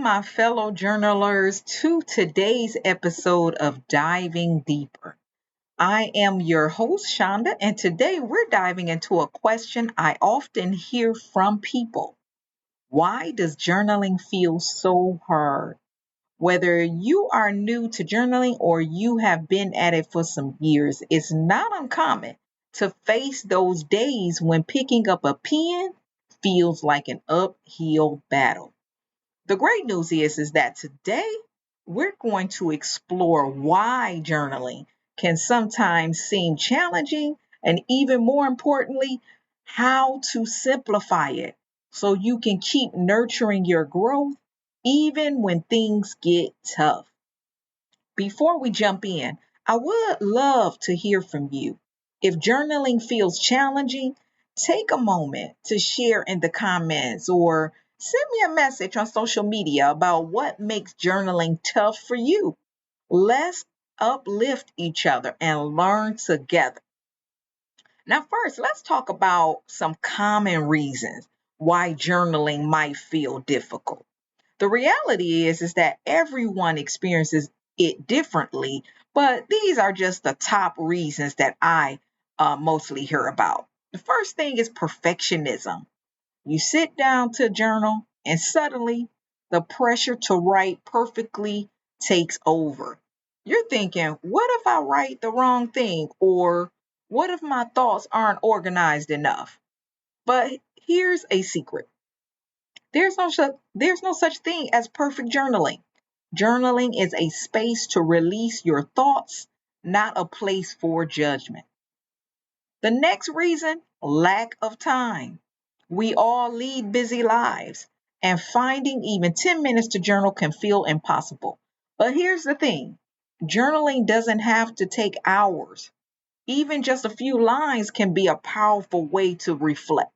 my fellow journalers, to today's episode of Diving Deeper. I am your host, Shonda, and today we're diving into a question I often hear from people. Why does journaling feel so hard? Whether you are new to journaling or you have been at it for some years, it's not uncommon to face those days when picking up a pen feels like an uphill battle. The great news is that today we're going to explore why journaling can sometimes seem challenging and even more importantly, how to simplify it so you can keep nurturing your growth even when things get tough. Before we jump in, I would love to hear from you. If journaling feels challenging, take a moment to share in the comments or send me a message on social media about what makes journaling tough for you. Let's uplift each other and learn together. Now, first, let's talk about some common reasons why journaling might feel difficult. The reality is that everyone experiences it differently, but these are just the top reasons that I mostly hear about. The first thing is perfectionism. You sit down to journal, and suddenly the pressure to write perfectly takes over. You're thinking, what if I write the wrong thing? Or what if my thoughts aren't organized enough? But here's a secret. There's no such thing as perfect journaling. Journaling is a space to release your thoughts, not a place for judgment. The next reason, lack of time. We all lead busy lives, and finding even 10 minutes to journal can feel impossible. But here's the thing, journaling doesn't have to take hours. Even just a few lines can be a powerful way to reflect.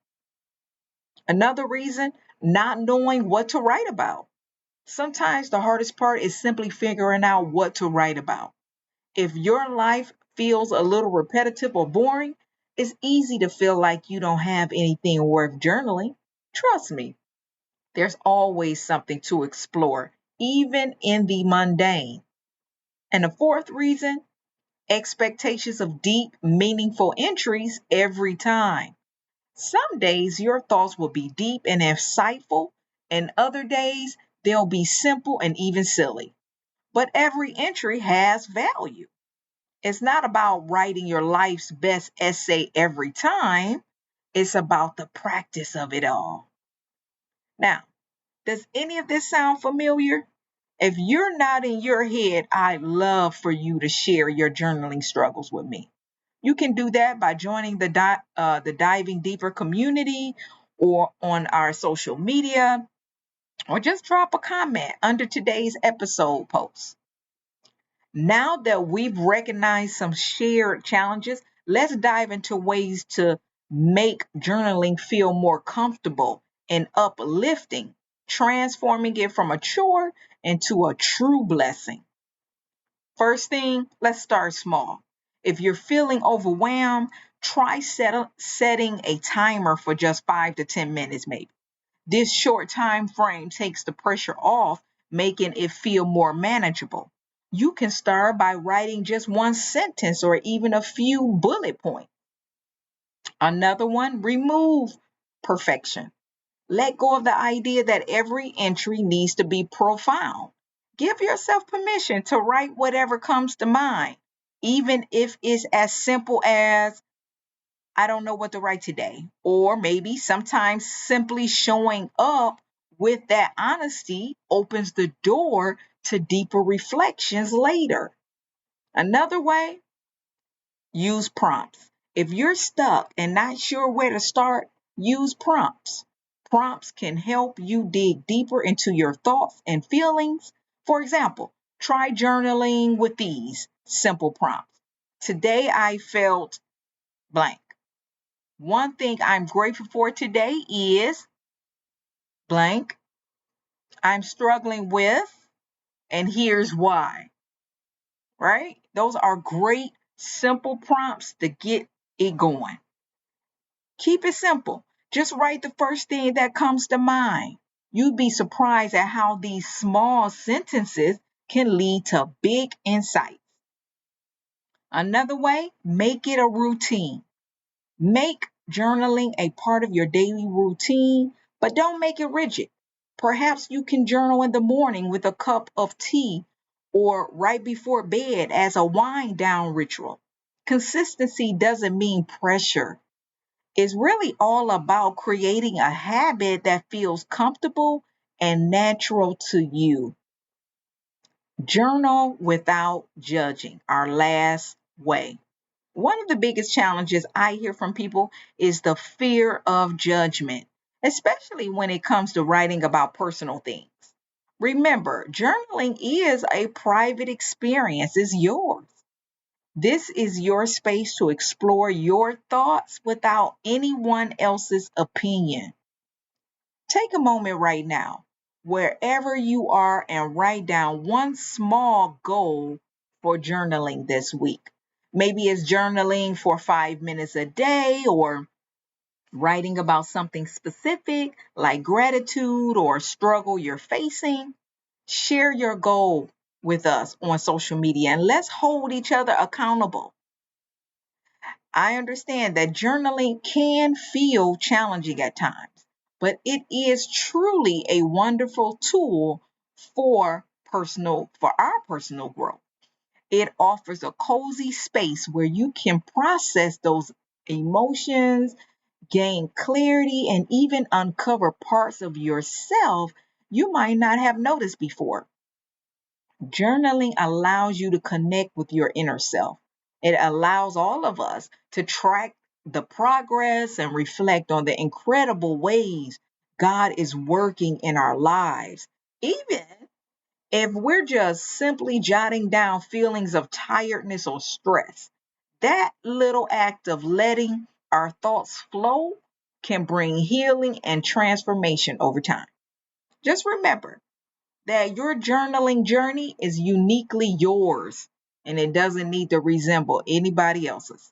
Another reason, not knowing what to write about. Sometimes the hardest part is simply figuring out what to write about. If your life feels a little repetitive or boring, it's easy to feel like you don't have anything worth journaling. Trust me, there's always something to explore, even in the mundane. And the fourth reason, expectations of deep, meaningful entries every time. Some days your thoughts will be deep and insightful, and other days they'll be simple and even silly. But every entry has value. It's not about writing your life's best essay every time, it's about the practice of it all. Now, does any of this sound familiar? If you're not in your head, I'd love for you to share your journaling struggles with me. You can do that by joining the Diving Deeper community or on our social media, or just drop a comment under today's episode post. Now that we've recognized some shared challenges, let's dive into ways to make journaling feel more comfortable and uplifting, transforming it from a chore into a true blessing. First thing, let's start small. If you're feeling overwhelmed, try setting a timer for just 5 to 10 minutes, maybe. This short time frame takes the pressure off, making it feel more manageable. You can start by writing just one sentence or even a few bullet points. Another one, remove perfection. Let go of the idea that every entry needs to be profound. Give yourself permission to write whatever comes to mind, even if it's as simple as, I don't know what to write today. Or maybe sometimes simply showing up with that honesty opens the door to deeper reflections later. Another way, use prompts. If you're stuck and not sure where to start, use prompts. Prompts can help you dig deeper into your thoughts and feelings. For example, try journaling with these simple prompts. Today I felt blank. One thing I'm grateful for today is blank. I'm struggling with, and here's why, right? Those are great, simple prompts to get it going. Keep it simple. Just write the first thing that comes to mind. You'd be surprised at how these small sentences can lead to big insights. Another way, make it a routine. Make journaling a part of your daily routine, but don't make it rigid. Perhaps you can journal in the morning with a cup of tea or right before bed as a wind down ritual. Consistency doesn't mean pressure. It's really all about creating a habit that feels comfortable and natural to you. Journal without judging, our last way. One of the biggest challenges I hear from people is the fear of judgment, especially when it comes to writing about personal things. Remember, journaling is a private experience, it's yours. This is your space to explore your thoughts without anyone else's opinion. Take a moment right now, wherever you are, and write down one small goal for journaling this week. Maybe it's journaling for 5 minutes a day, or writing about something specific like gratitude or struggle you're facing. Share your goal with us on social media and let's hold each other accountable. I understand that journaling can feel challenging at times, but it is truly a wonderful tool for our personal growth. It offers a cozy space where you can process those emotions, gain clarity, and even uncover parts of yourself you might not have noticed before. Journaling allows you to connect with your inner self. It allows all of us to track the progress and reflect on the incredible ways God is working in our lives. Even if we're just simply jotting down feelings of tiredness or stress, that little act of letting our thoughts flow can bring healing and transformation over time. Just remember, that your journaling journey is uniquely yours and it doesn't need to resemble anybody else's.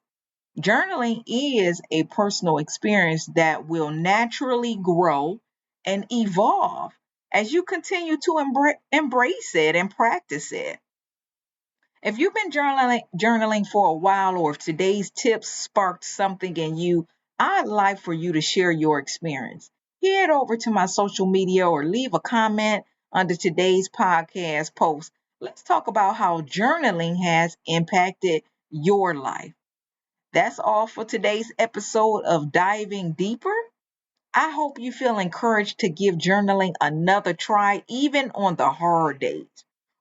Journaling is a personal experience that will naturally grow and evolve as you continue to embrace it and practice it. If you've been journaling for a while, or if today's tips sparked something in you, I'd like for you to share your experience. Head over to my social media or leave a comment under today's podcast post. Let's talk about how journaling has impacted your life. That's all for today's episode of Diving Deeper. I hope you feel encouraged to give journaling another try, even on the hard days.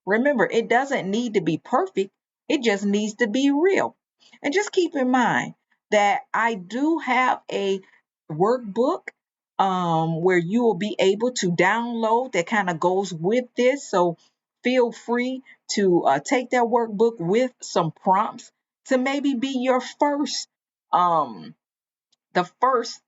Remember, it doesn't need to be perfect, it just needs to be real. And just keep in mind that I do have a workbook where you will be able to download that kind of goes with this. So feel free to take that workbook with some prompts to maybe be your um, first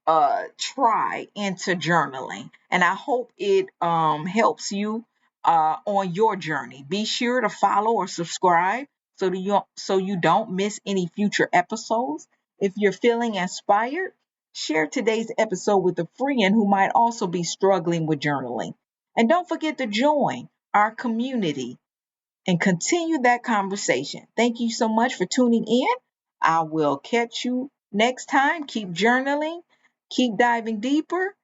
try into journaling, and I hope it helps you on your journey. Be sure to follow or subscribe so you don't miss any future episodes. If you're feeling inspired, share today's episode with a friend who might also be struggling with journaling, and don't forget to join our community and continue that conversation. Thank you so much for tuning in. I will catch you next time. Keep journaling, keep diving deeper,